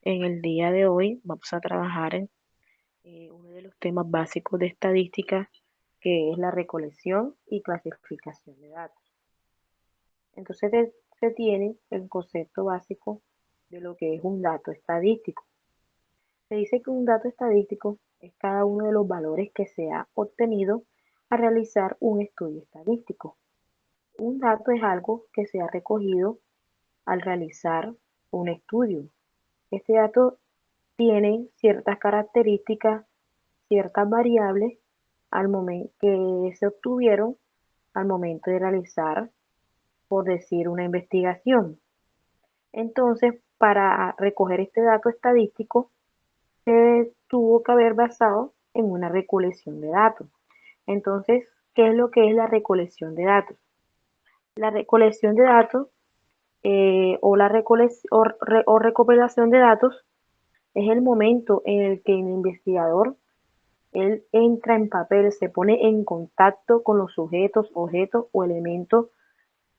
En el día de hoy vamos a trabajar en uno de los temas básicos de estadística, que es la recolección y clasificación de datos. Entonces se tiene el concepto básico de lo que es un dato estadístico. Se dice que un dato estadístico es cada uno de los valores que se ha obtenido al realizar un estudio estadístico. Un dato es algo que se ha recogido al realizar un estudio. Este dato tiene ciertas características, ciertas variables al momento que se obtuvieron al momento de realizar, por decir, una investigación. Entonces, para recoger este dato estadístico, se tuvo que haber basado en una recolección de datos. Entonces, ¿qué es lo que es la recolección de datos? La recolección de datos o recopilación de datos es el momento en el que el investigador él entra en papel, se pone en contacto con los sujetos, objetos o elementos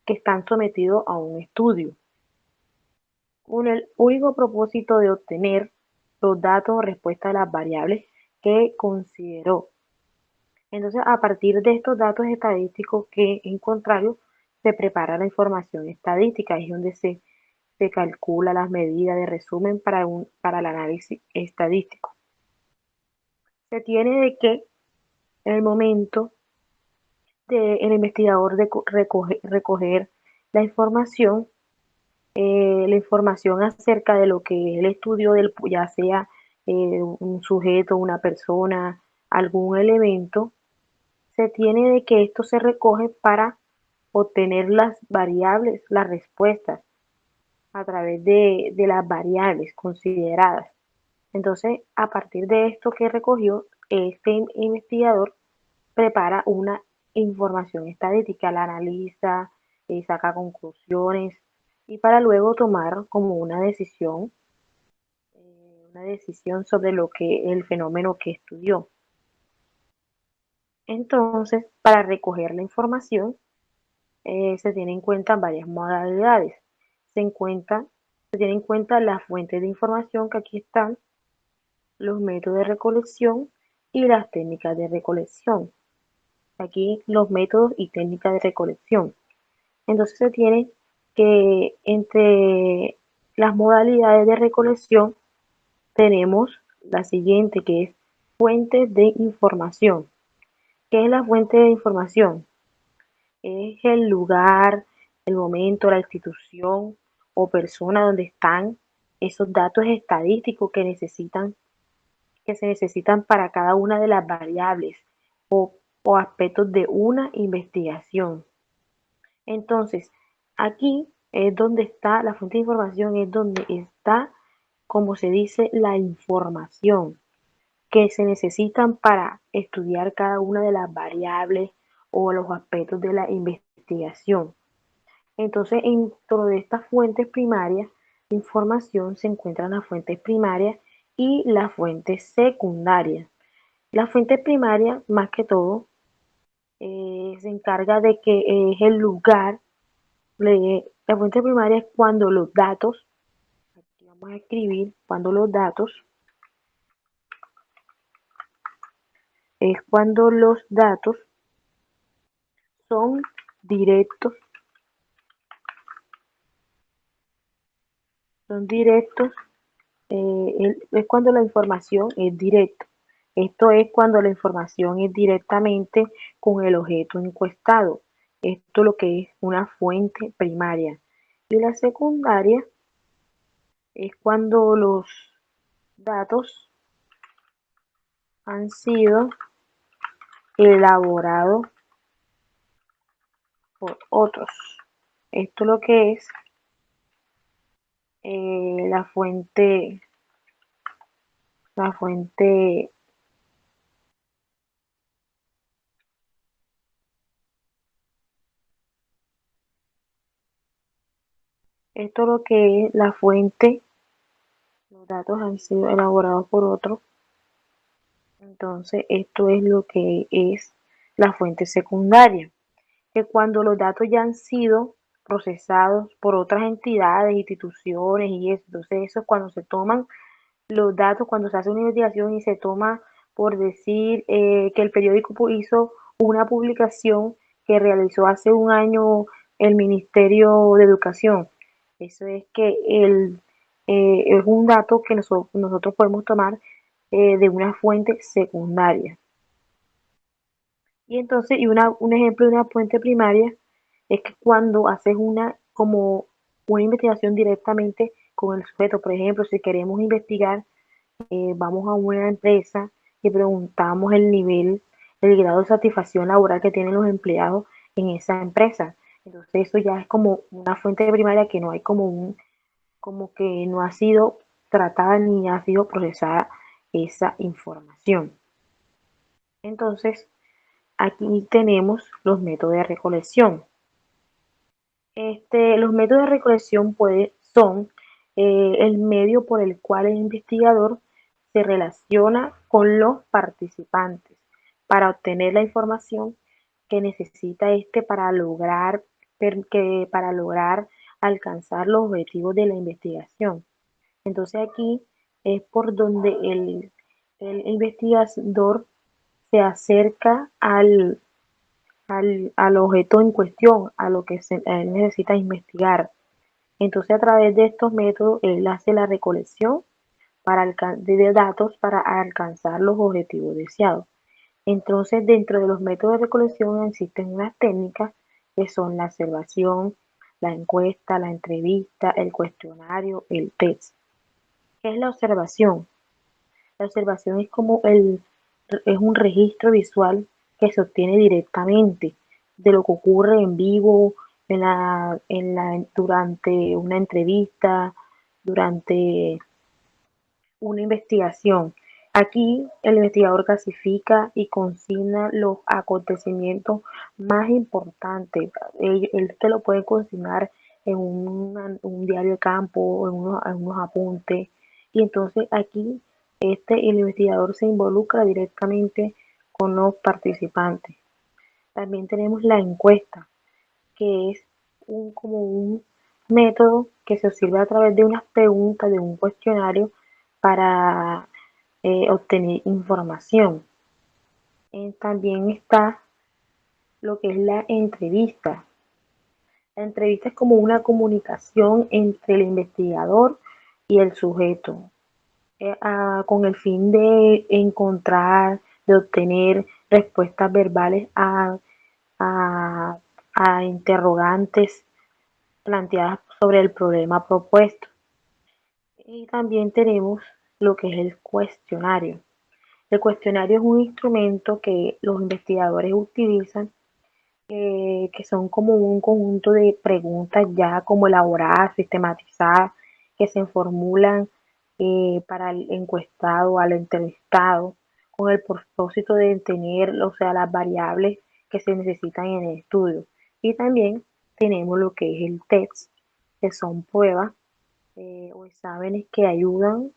que están sometidos a un estudio, con el único propósito de obtener los datos o respuestas a las variables que consideró. Entonces, a partir de estos datos estadísticos que, en contrario, se prepara la información estadística, es donde se calcula las medidas de resumen para el análisis estadístico. Se tiene de que en el momento del investigador de recoger la información acerca de lo que él estudió, ya sea un sujeto, una persona, algún elemento, se tiene de que esto se recoge para obtener las variables, las respuestas a través de las variables consideradas. Entonces, a partir de esto que recogió, este investigador prepara una información estadística, la analiza, saca conclusiones y para luego tomar como una decisión sobre lo que el fenómeno que estudió. Entonces, para recoger la información, se tienen en cuenta varias modalidades. Se, encuentra, se tienen en cuenta las fuentes de información que aquí están, los métodos de recolección y las técnicas de recolección. Aquí los métodos y técnicas de recolección. Entonces se tiene que entre las modalidades de recolección tenemos la siguiente, que es fuentes de información. ¿Qué es la fuente de información? Es el lugar, el momento, la institución o persona donde están esos datos estadísticos que se necesitan para cada una de las variables o aspectos de una investigación. Entonces, aquí es donde está la fuente de información, es donde está, como se dice, la información que se necesitan para estudiar cada una de las variables o los aspectos de la investigación. Entonces, dentro de estas fuentes primarias de información se encuentran las fuentes primarias y las fuentes secundarias. La fuente primaria, más que todo, se encarga de que es el lugar. La fuente primaria es cuando los datos, aquí vamos a escribir, es cuando los datos son directos, son directos, es cuando la información es directa. Esto es cuando la información es directamente con el objeto encuestado. Esto es lo que es una fuente primaria. Y la secundaria es cuando los datos han sido elaborados por otros. Esto es lo que es la fuente, esto es lo que es la fuente, los datos han sido elaborados por otros, entonces esto es lo que es la fuente secundaria, que cuando los datos ya han sido procesados por otras entidades, instituciones y eso. Entonces eso es cuando se toman los datos, cuando se hace una investigación y se toma por decir que el periódico hizo una publicación que realizó hace un año el Ministerio de Educación. Eso es que es un dato que nosotros podemos tomar de una fuente secundaria. Y entonces, un ejemplo de una fuente primaria es que cuando haces como una investigación directamente con el sujeto, por ejemplo, si queremos investigar, vamos a una empresa y preguntamos el grado de satisfacción laboral que tienen los empleados en esa empresa. Entonces eso ya es como una fuente primaria que no hay como que no ha sido tratada ni ha sido procesada esa información. Entonces, aquí tenemos los métodos de recolección. Los métodos de recolección son el medio por el cual el investigador se relaciona con los participantes para obtener la información que necesita para lograr alcanzar los objetivos de la investigación. Entonces aquí es por donde el investigador se acerca al objeto en cuestión, a lo que él necesita investigar. Entonces, a través de estos métodos, él hace la recolección de datos para alcanzar los objetivos deseados. Entonces, dentro de los métodos de recolección existen unas técnicas que son la observación, la encuesta, la entrevista, el cuestionario, el test. ¿Qué es la observación? La observación es un registro visual que se obtiene directamente de lo que ocurre en vivo, durante una entrevista, durante una investigación. Aquí el investigador clasifica y consigna los acontecimientos más importantes. Él te lo puede consignar en un diario de campo, en unos apuntes. Y entonces aquí el investigador se involucra directamente con los participantes. También tenemos la encuesta, que es como un método que se sirve a través de unas preguntas, de un cuestionario para obtener información. También está lo que es la entrevista. La entrevista es como una comunicación entre el investigador y el sujeto, con el fin de obtener respuestas verbales a, a interrogantes planteadas sobre el problema propuesto. Y también tenemos lo que es el cuestionario. El cuestionario es un instrumento que los investigadores utilizan, que son como un conjunto de preguntas ya como elaboradas, sistematizadas, que se formulan para el encuestado, al entrevistado, con el propósito de tener, o sea, las variables que se necesitan en el estudio. Y también tenemos lo que es el test, que son pruebas o exámenes que ayudan,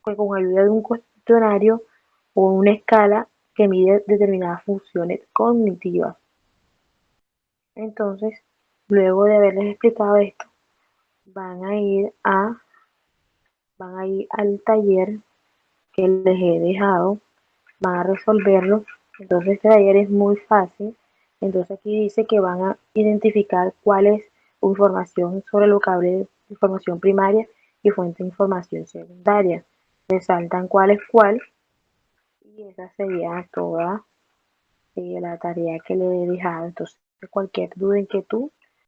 que con ayuda de un cuestionario o una escala que mide determinadas funciones cognitivas. Entonces, luego de haberles explicado esto, van a ir a van a ir al taller que les he dejado, van a resolverlo. Entonces este taller es muy fácil. Entonces aquí dice que van a identificar cuál es información sobre lo que hablé de información primaria y fuente de información secundaria. Resaltan cuál es cuál y esa sería toda la tarea que le he dejado. Entonces cualquier duda, inquietud,